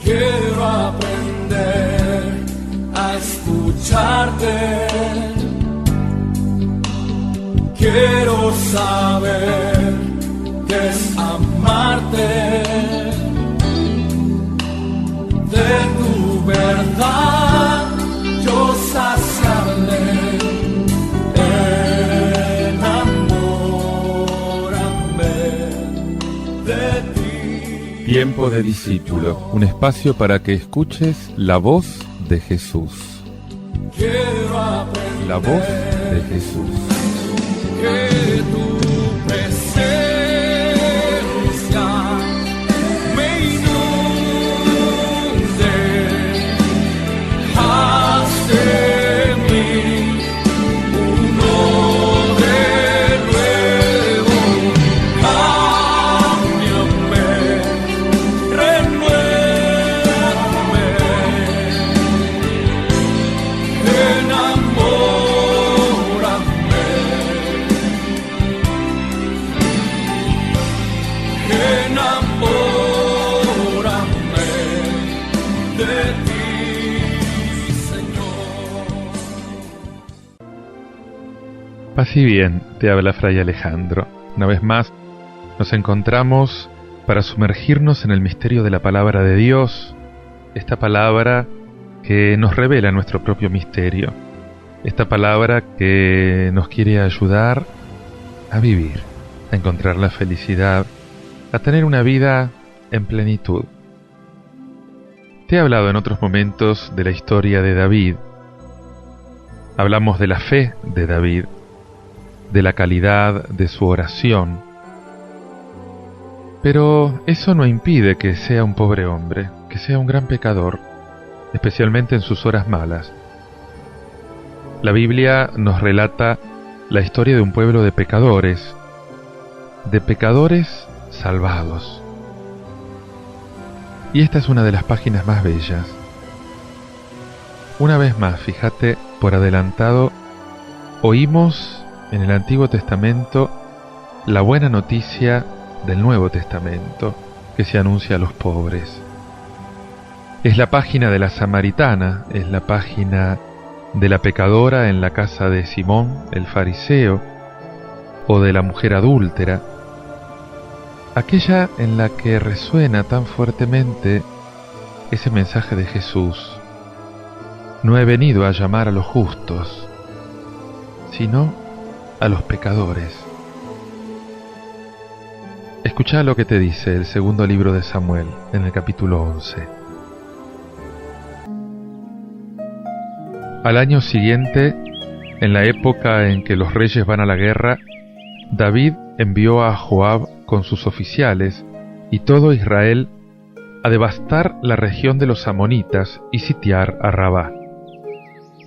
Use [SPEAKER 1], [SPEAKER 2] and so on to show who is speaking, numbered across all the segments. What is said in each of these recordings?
[SPEAKER 1] Quiero aprender a escucharte. Quiero saber qué es amarte. De tu verdad yo saciarme. Enamórame de ti.
[SPEAKER 2] Tiempo de discípulo, un espacio para que escuches la voz de Jesús.
[SPEAKER 1] Quiero aprender
[SPEAKER 2] La voz de Jesús.
[SPEAKER 1] que tu presencia me inunde. Haz de mí uno de nuevo. Cámbiame, renuévame. Enamórame de ti, Señor.
[SPEAKER 2] Paz y bien, te habla Fray Alejandro. Una vez más, nos encontramos para sumergirnos en el misterio de la palabra de Dios, esta palabra que nos revela nuestro propio misterio, esta palabra que nos quiere ayudar a vivir, a encontrar la felicidad, a tener una vida en plenitud. Te he hablado en otros momentos de la historia de David. Hablamos de la fe de David, de la calidad de su oración. Pero eso no impide que sea un pobre hombre, que sea un gran pecador, especialmente en sus horas malas. La Biblia nos relata la historia de un pueblo de pecadores salvados. Y esta es una de las páginas más bellas. Una vez más, fíjate, por adelantado, oímos en el Antiguo Testamento la buena noticia del Nuevo Testamento que se anuncia a los pobres. Es la página de la samaritana, es la página de la pecadora en la casa de Simón, el fariseo, o de la mujer adúltera, aquella en la que resuena tan fuertemente ese mensaje de Jesús: no he venido a llamar a los justos, sino a los pecadores. Escucha lo que te dice el segundo libro de Samuel, en el capítulo 11. Al año siguiente, en la época en que los reyes van a la guerra, David envió a Joab con sus oficiales y todo Israel a devastar la región de los amonitas y sitiar a Rabá.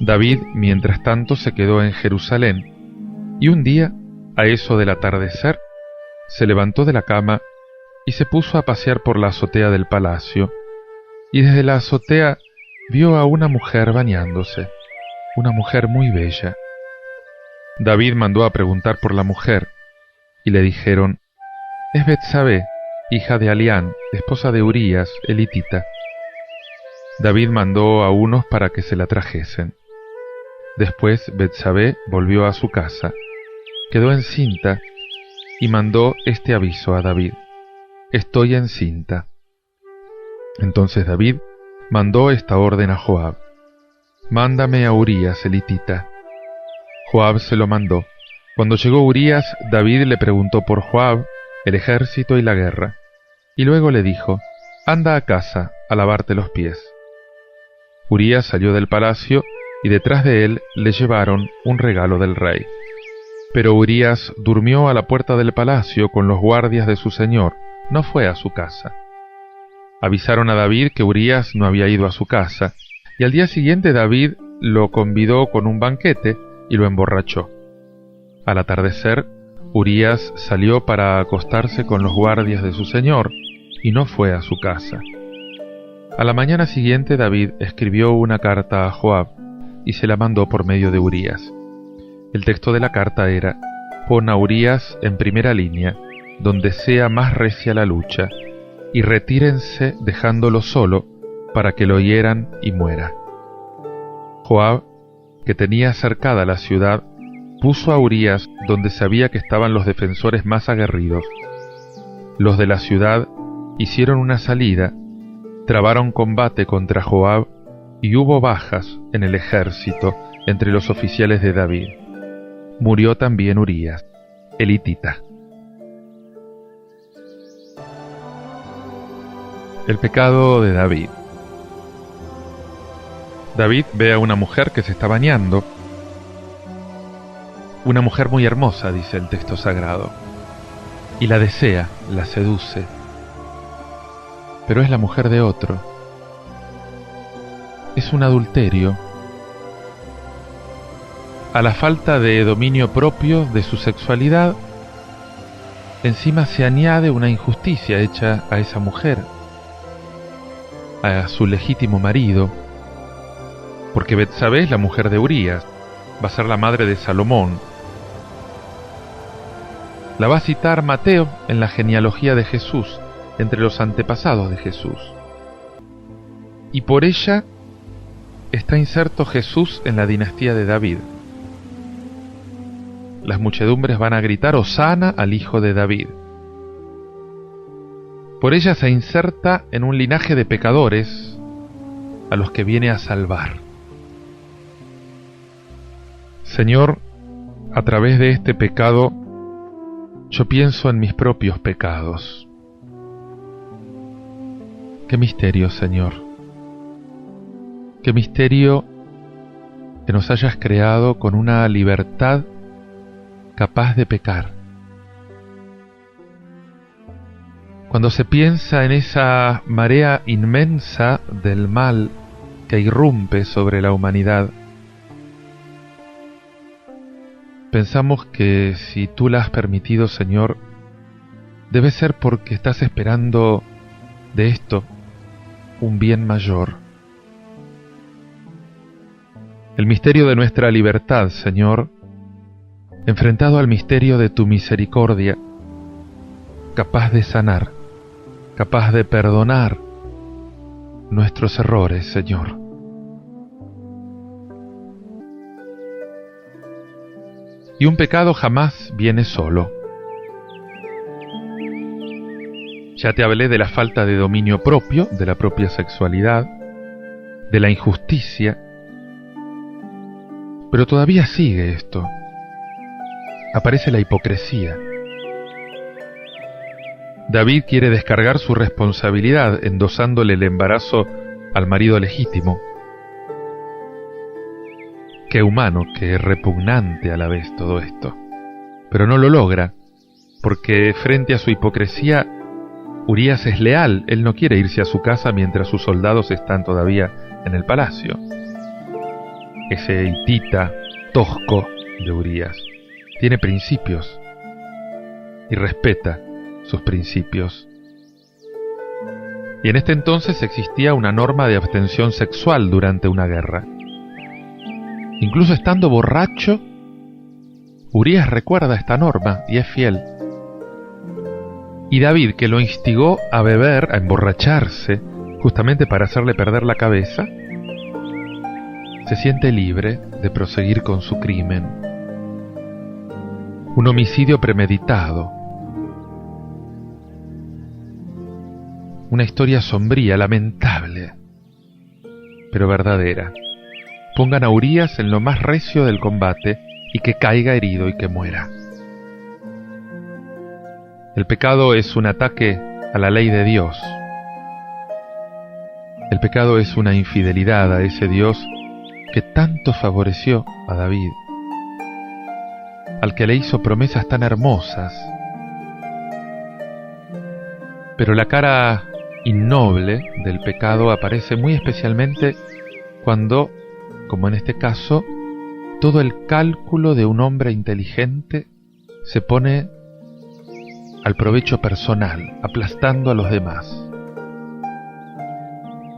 [SPEAKER 2] David, mientras tanto, se quedó en Jerusalén, y un día, a eso del atardecer, se levantó de la cama y se puso a pasear por la azotea del palacio, y desde la azotea vio a una mujer bañándose, una mujer muy bella. David mandó a preguntar por la mujer, y le dijeron: es Betsabé, hija de Alián, esposa de Urías, el hitita. David mandó a unos para que se la trajesen. Después Betsabé volvió a su casa, quedó encinta y mandó este aviso a David: estoy encinta. Entonces David mandó esta orden a Joab: mándame a Urías el hitita. Joab se lo mandó. Cuando llegó Urías, David le preguntó por Joab, el ejército y la guerra, y luego le dijo: anda a casa a lavarte los pies. Urías salió del palacio y detrás de él le llevaron un regalo del rey. Pero Urías durmió a la puerta del palacio con los guardias de su señor, no fue a su casa. Avisaron a David que Urías no había ido a su casa, y al día siguiente David lo convidó con un banquete y lo emborrachó. Al atardecer, Urías salió para acostarse con los guardias de su señor y no fue a su casa. A la mañana siguiente David escribió una carta a Joab y se la mandó por medio de Urías. El texto de la carta era: pon a Urías en primera línea, donde sea más recia la lucha, y retírense dejándolo solo para que lo hieran y muera. Joab, que tenía cercada la ciudad, puso a Urías donde sabía que estaban los defensores más aguerridos. Los de la ciudad hicieron una salida, trabaron combate contra Joab y hubo bajas en el ejército entre los oficiales de David. Murió también Urías, el hitita. El pecado de David. David ve a una mujer que se está bañando. Una mujer muy hermosa, dice el texto sagrado, y la desea, la seduce. Pero es la mujer de otro. Es un adulterio. A la falta de dominio propio de su sexualidad, encima se añade una injusticia hecha a esa mujer, a su legítimo marido, porque Betsabé es la mujer de Urías, va a ser la madre de Salomón. La va a citar Mateo en la genealogía de Jesús, entre los antepasados de Jesús. Y por ella está inserto Jesús en la dinastía de David. Las muchedumbres van a gritar Hosana al hijo de David. Por ella se inserta en un linaje de pecadores a los que viene a salvar. Señor, a través de este pecado, yo pienso en mis propios pecados. Qué misterio, Señor. Qué misterio que nos hayas creado con una libertad capaz de pecar. Cuando se piensa en esa marea inmensa del mal que irrumpe sobre la humanidad, pensamos que si tú la has permitido, Señor, debe ser porque estás esperando de esto un bien mayor. El misterio de nuestra libertad, Señor, enfrentado al misterio de tu misericordia, capaz de sanar, capaz de perdonar nuestros errores, Señor. Y un pecado jamás viene solo. Ya te hablé de la falta de dominio propio, de la propia sexualidad, de la injusticia, pero todavía sigue esto. Aparece la hipocresía. David quiere descargar su responsabilidad endosándole el embarazo al marido legítimo. Qué humano, qué repugnante a la vez todo esto. Pero no lo logra, porque frente a su hipocresía, Urías es leal. Él no quiere irse a su casa mientras sus soldados están todavía en el palacio. Ese hitita tosco de Urías tiene principios y respeta sus principios. Y en este entonces existía una norma de abstención sexual durante una guerra. Incluso estando borracho, Urías recuerda esta norma y es fiel. Y David, que lo instigó a beber, a emborracharse, justamente para hacerle perder la cabeza, se siente libre de proseguir con su crimen. Un homicidio premeditado. Una historia sombría, lamentable, pero verdadera. Pongan a Urías en lo más recio del combate y que caiga herido y que muera. El pecado es un ataque a la ley de Dios. El pecado es una infidelidad a ese Dios que tanto favoreció a David, al que le hizo promesas tan hermosas. Pero la cara innoble del pecado aparece muy especialmente cuando, como en este caso, todo el cálculo de un hombre inteligente se pone al provecho personal, aplastando a los demás.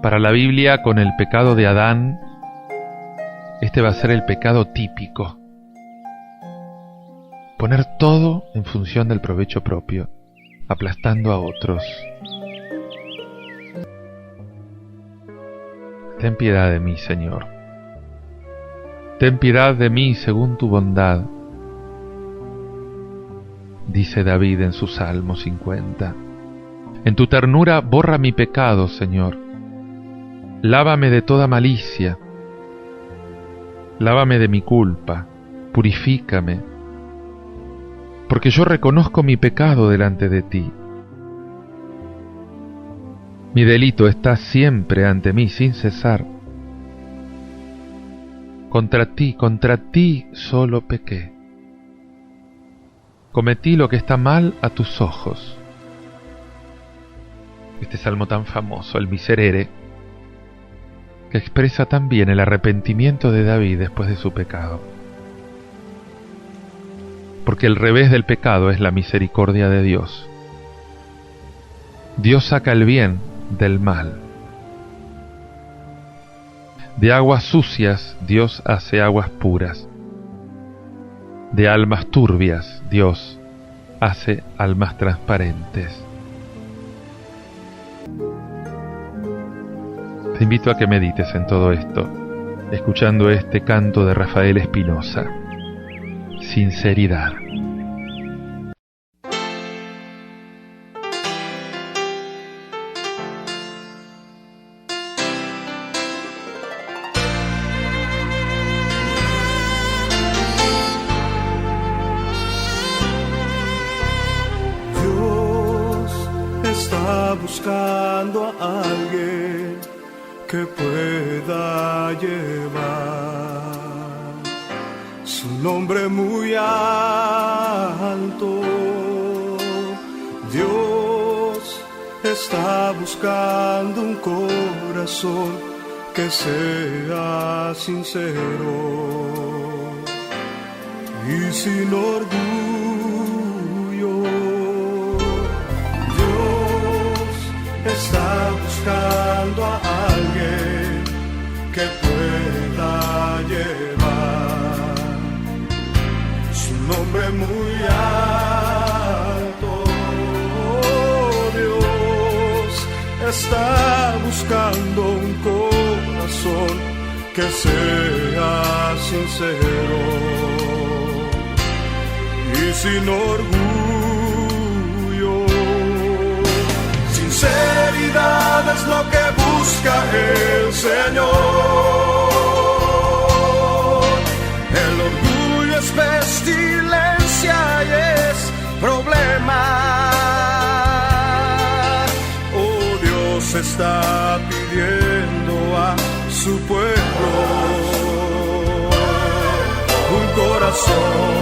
[SPEAKER 2] Para la Biblia, con el pecado de Adán, este va a ser el pecado típico. Poner todo en función del provecho propio, aplastando a otros. Ten piedad de mí, Señor. Ten piedad de mí según tu bondad, dice David en su Salmo 50. En tu ternura borra mi pecado, Señor. Lávame de toda malicia. Lávame de mi culpa. Purifícame. Porque yo reconozco mi pecado delante de ti. Mi delito está siempre ante mí sin cesar. Contra ti solo pequé. Cometí lo que está mal a tus ojos. Este salmo tan famoso, el Miserere, que expresa tan bien el arrepentimiento de David después de su pecado. Porque el revés del pecado es la misericordia de Dios. Dios saca el bien del mal. De aguas sucias Dios hace aguas puras. De almas turbias Dios hace almas transparentes. Te invito a que medites en todo esto, escuchando este canto de Rafael Espinosa. Sinceridad.
[SPEAKER 1] Dios está buscando a alguien que pueda llevar su nombre muy alto. Dios está buscando un corazón que sea sincero y sin orgullo. Dios está buscando a alguien que pueda llevar su nombre muy alto. Dios está buscando un corazón que sea sincero y sin orgullo. Sinceridad es lo que busca el Señor. El orgullo es pestilencia y es problema. Oh, Dios está pidiendo a su pueblo un corazón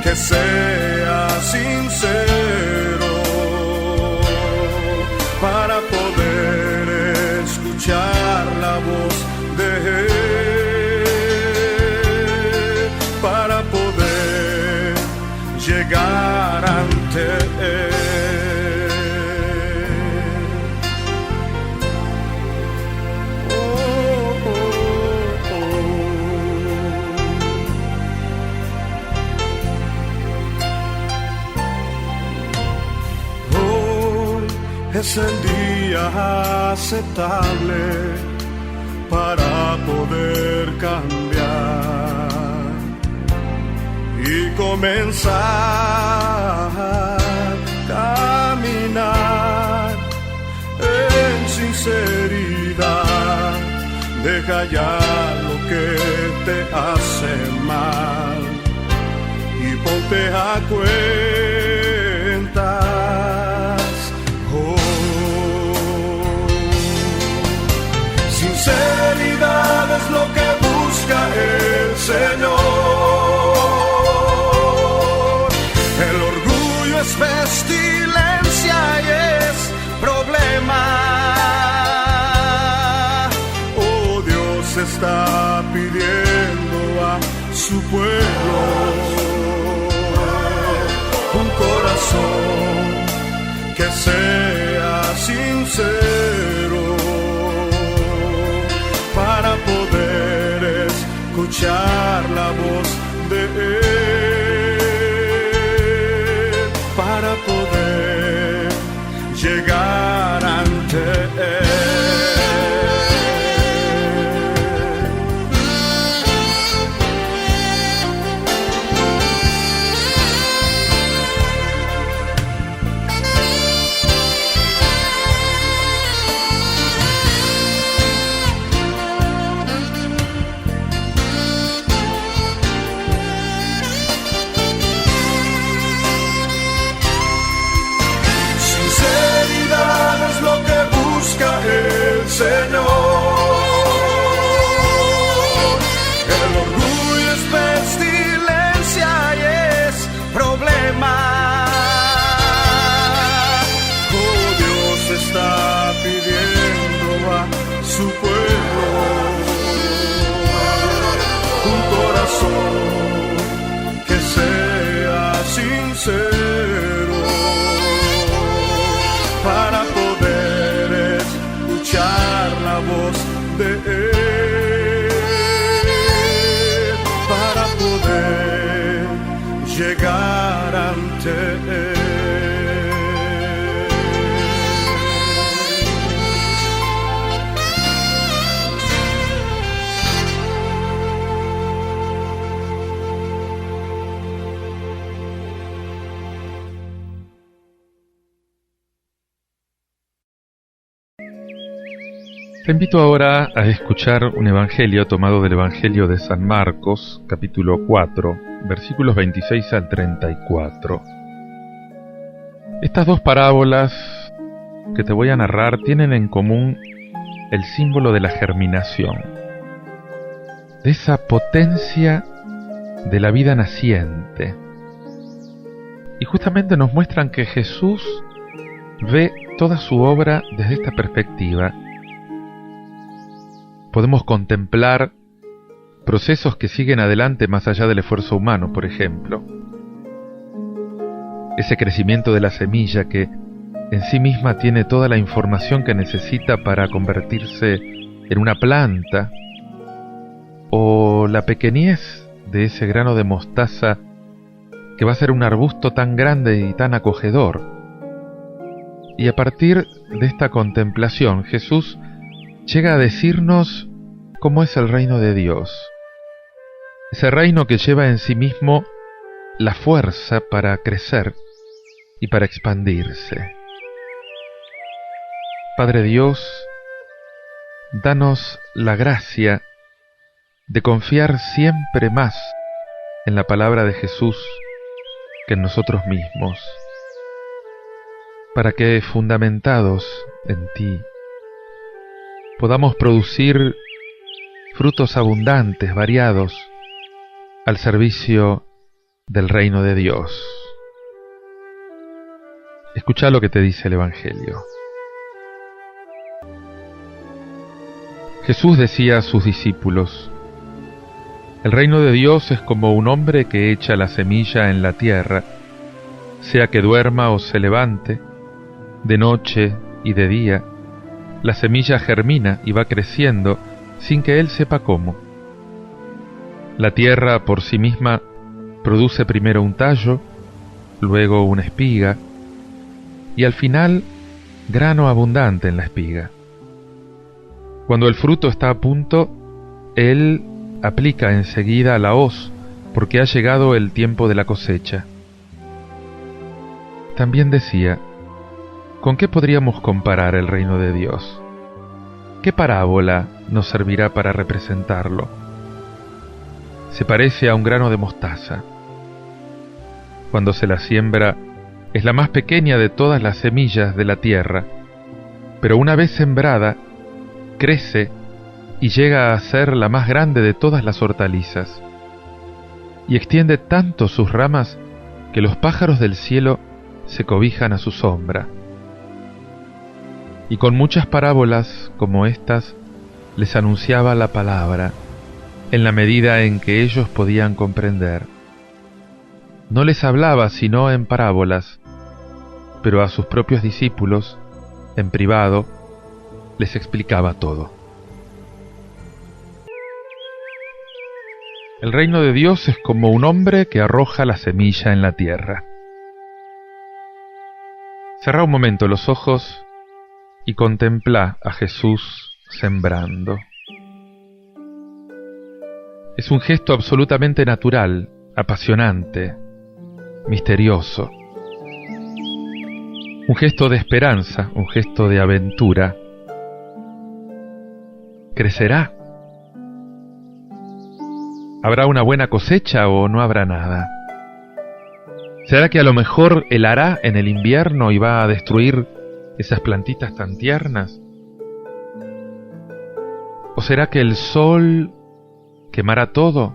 [SPEAKER 1] que sea sincero para poder escuchar la voz de Él, para poder llegar ante Él. Es el día aceptable para poder cambiar y comenzar a caminar en sinceridad. Deja ya lo que te hace mal y ponte a cuenta. Sinceridad es lo que busca el Señor. El orgullo es pestilencia y es problema. Oh, Dios está pidiendo a su pueblo un corazón que sea sincero para poder escuchar la voz de Él, para poder llegar ante Él. Dios está pidiendo a su pueblo un corazón que sea sincero para poder escuchar la voz de Él, para poder llegar ante Él.
[SPEAKER 2] Te invito ahora a escuchar un evangelio tomado del Evangelio de San Marcos, capítulo 4, versículos 26 al 34. Estas dos parábolas que te voy a narrar tienen en común el símbolo de la germinación, de esa potencia de la vida naciente. Y justamente nos muestran que Jesús ve toda su obra desde esta perspectiva. Podemos contemplar procesos que siguen adelante más allá del esfuerzo humano, por ejemplo. Ese crecimiento de la semilla que en sí misma tiene toda la información que necesita para convertirse en una planta, o la pequeñez de ese grano de mostaza que va a ser un arbusto tan grande y tan acogedor. Y a partir de esta contemplación, Jesús llega a decirnos cómo es el reino de Dios. Ese reino que lleva en sí mismo la fuerza para crecer y para expandirse. Padre Dios, danos la gracia de confiar siempre más en la palabra de Jesús que en nosotros mismos, para que, fundamentados en ti, podamos producir frutos abundantes, variados, al servicio del reino de Dios. Escucha lo que te dice el Evangelio. Jesús decía a sus discípulos: el reino de Dios es como un hombre que echa la semilla en la tierra, sea que duerma o se levante, de noche y de día. La semilla germina y va creciendo sin que él sepa cómo. La tierra por sí misma produce primero un tallo, luego una espiga, y al final grano abundante en la espiga. Cuando el fruto está a punto, él aplica enseguida la hoz, porque ha llegado el tiempo de la cosecha. También decía: ¿con qué podríamos comparar el reino de Dios? ¿Qué parábola nos servirá para representarlo? Se parece a un grano de mostaza. Cuando se la siembra, es la más pequeña de todas las semillas de la tierra, pero una vez sembrada, crece y llega a ser la más grande de todas las hortalizas, y extiende tanto sus ramas que los pájaros del cielo se cobijan a su sombra. Y con muchas parábolas como estas les anunciaba la palabra, en la medida en que ellos podían comprender. No les hablaba sino en parábolas, pero a sus propios discípulos, en privado, les explicaba todo. El reino de Dios es como un hombre que arroja la semilla en la tierra. Cerrá un momento los ojos y contempla a Jesús sembrando. Es un gesto absolutamente natural, apasionante, misterioso. Un gesto de esperanza, un gesto de aventura. ¿Crecerá? ¿Habrá una buena cosecha o no habrá nada? ¿Será que a lo mejor helará en el invierno y va a destruir esas plantitas tan tiernas? ¿O será que el sol quemará todo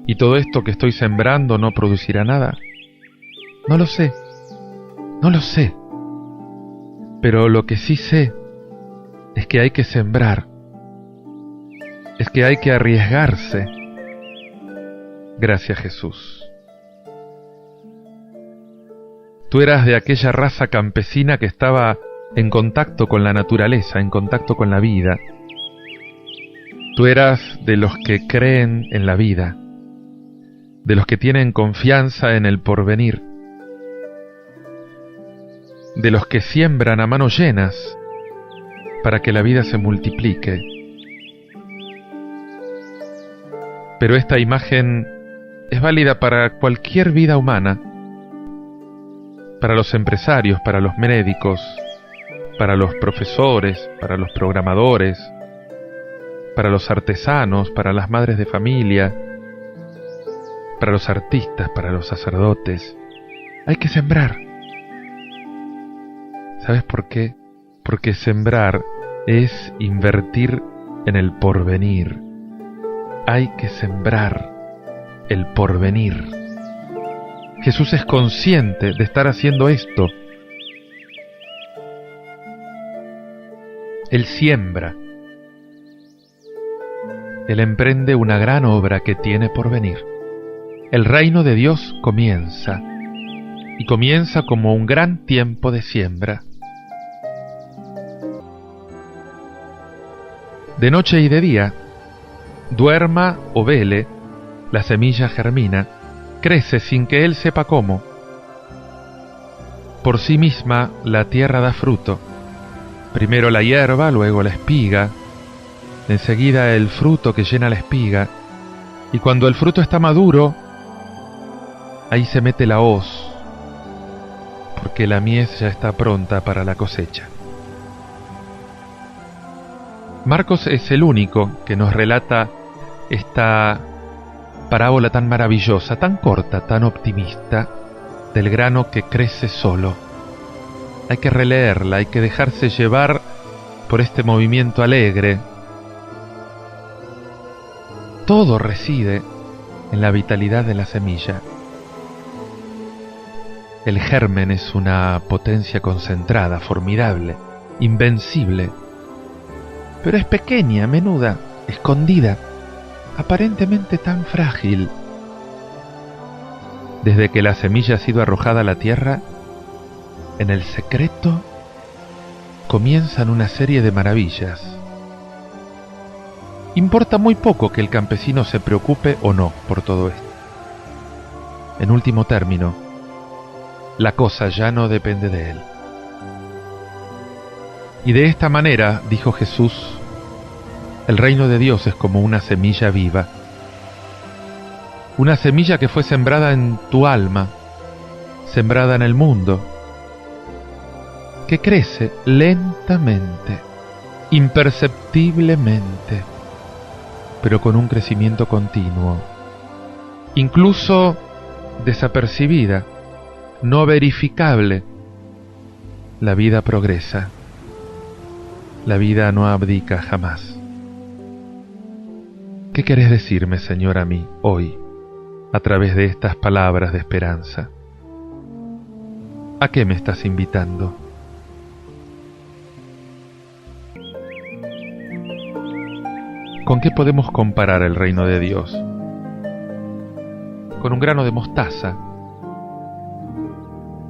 [SPEAKER 2] y todo esto que estoy sembrando no producirá nada? No lo sé, Pero lo que sí sé es que hay que sembrar, es que hay que arriesgarse. Gracias, Jesús. Tú eras de aquella raza campesina que estaba en contacto con la naturaleza, en contacto con la vida. Tú eras de los que creen en la vida, de los que tienen confianza en el porvenir, de los que siembran a manos llenas para que la vida se multiplique. Pero esta imagen es válida para cualquier vida humana, para los empresarios, para los médicos, para los profesores, para los programadores, para los artesanos, para las madres de familia, para los artistas, para los sacerdotes. Hay que sembrar. ¿Sabes por qué? Porque sembrar es invertir en el porvenir. Hay que sembrar el porvenir. Jesús es consciente de estar haciendo esto. Él siembra. Él emprende una gran obra que tiene por venir. El reino de Dios comienza, y comienza como un gran tiempo de siembra. De noche y de día, duerma o vele, la semilla germina, crece sin que él sepa cómo. Por sí misma la tierra da fruto, primero la hierba, luego la espiga, enseguida el fruto que llena la espiga, y cuando el fruto está maduro, ahí se mete la hoz, porque la mies ya está pronta para la cosecha. Marcos es el único que nos relata esta parábola tan maravillosa, tan corta, tan optimista, del grano que crece solo. Hay que releerla, hay que dejarse llevar por este movimiento alegre. Todo reside en la vitalidad de la semilla. El germen es una potencia concentrada, formidable, invencible, pero es pequeña, menuda, escondida, aparentemente tan frágil. Desde que la semilla ha sido arrojada a la tierra, en el secreto comienzan una serie de maravillas. Importa muy poco que el campesino se preocupe o no por todo esto. En último término, la cosa ya no depende de él. Y de esta manera, dijo Jesús, el reino de Dios es como una semilla viva. Una semilla que fue sembrada en tu alma, sembrada en el mundo, que crece lentamente, imperceptiblemente, pero con un crecimiento continuo, incluso desapercibida, no verificable. La vida progresa. La vida no abdica jamás. ¿Qué querés decirme, Señor, a mí, hoy, a través de estas palabras de esperanza? ¿A qué me estás invitando? ¿Con qué podemos comparar el reino de Dios? Con un grano de mostaza,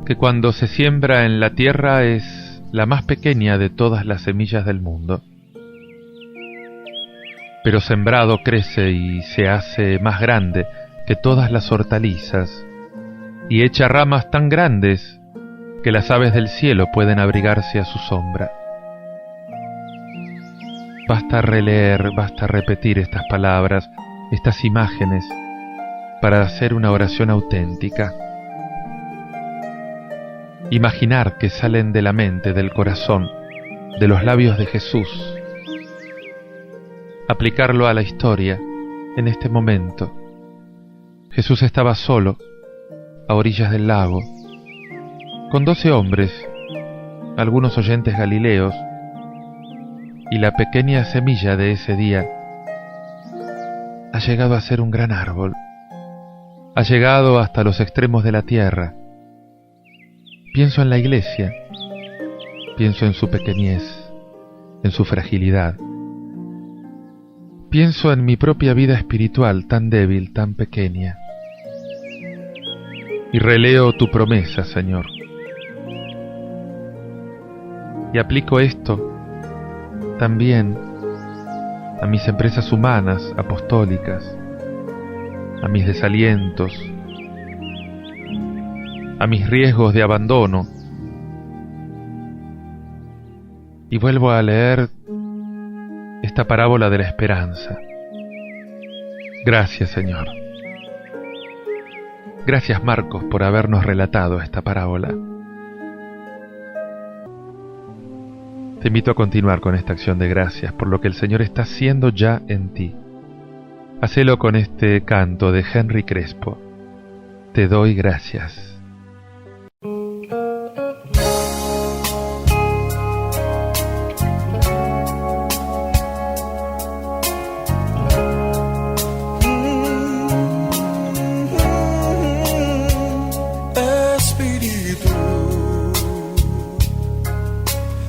[SPEAKER 2] que cuando se siembra en la tierra es la más pequeña de todas las semillas del mundo. Pero sembrado crece y se hace más grande que todas las hortalizas, y echa ramas tan grandes que las aves del cielo pueden abrigarse a su sombra. Basta releer, basta repetir estas palabras, estas imágenes, para hacer una oración auténtica. Imaginar que salen de la mente, del corazón, de los labios de Jesús. Aplicarlo a la historia, en este momento. Jesús estaba solo, a orillas del lago, con 12 hombres, algunos oyentes galileos, y la pequeña semilla de ese día ha llegado a ser un gran árbol, ha llegado hasta los extremos de la tierra. Pienso en la iglesia, pienso en su pequeñez, en su fragilidad. Pienso en mi propia vida espiritual tan débil, tan pequeña. Y releo tu promesa, Señor. Y aplico esto también a mis empresas humanas, apostólicas, a mis desalientos, a mis riesgos de abandono. Y vuelvo a leer esta parábola de la esperanza. Gracias, Señor. Gracias, Marcos, por habernos relatado esta parábola. Te invito a continuar con esta acción de gracias por lo que el Señor está haciendo ya en ti. Hacelo con este canto de Henry Crespo. Te doy gracias.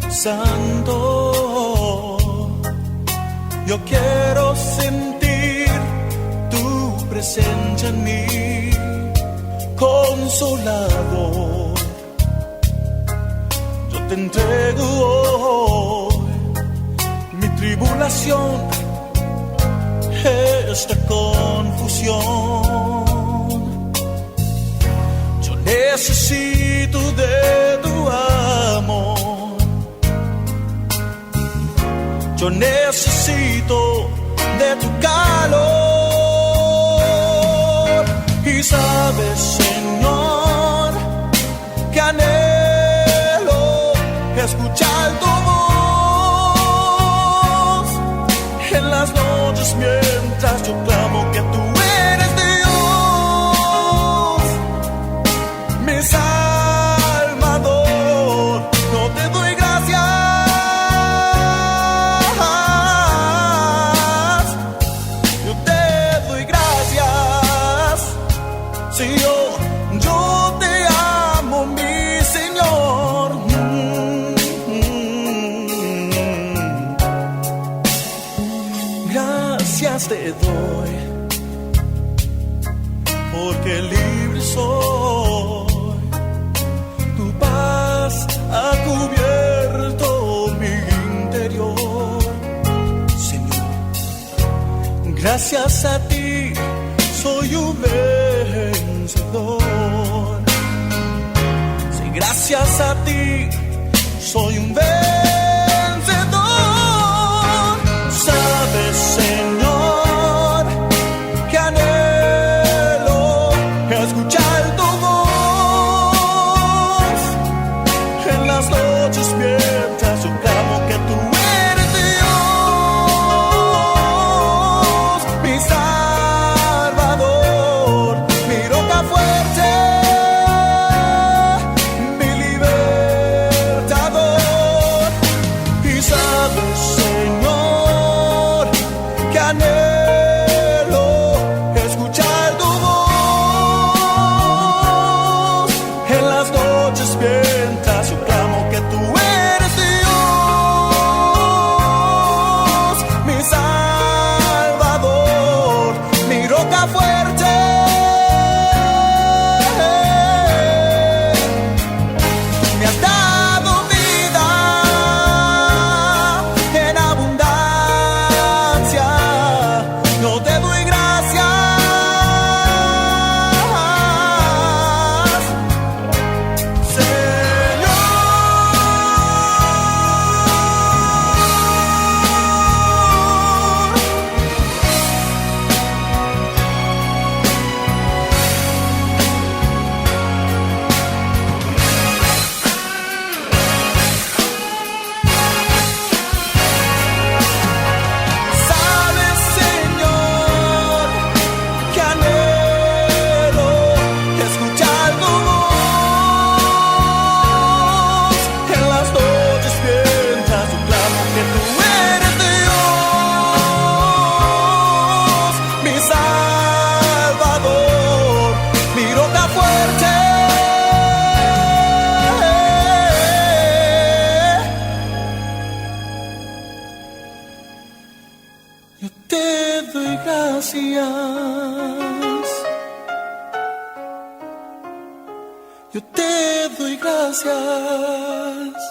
[SPEAKER 3] Santo, yo quiero sentir tu presencia en mí, Consolador. Yo te entrego hoy mi tribulación, esta confusión. Yo necesito de tu amor. Yo necesito de tu calor. Y sabes, Señor, que anhelo escuchar tu voz en las noches mientras yo clamo que tú eres Dios, mi Salvador. No te doy gracias, si yo te amo, mi Señor. Gracias te doy, porque libre soy. Tu paz ha cubierto mi interior, Señor. Gracias a ti soy un vencedor. Sí, gracias a ti soy un vencedor. Sabes, Señor, que anhelo escuchar tu voz en las noches mientras yo clamo que tú eres Dios, mi Salvador, mi roca fuerte, mi libertador. gracias. Yo te doy gracias.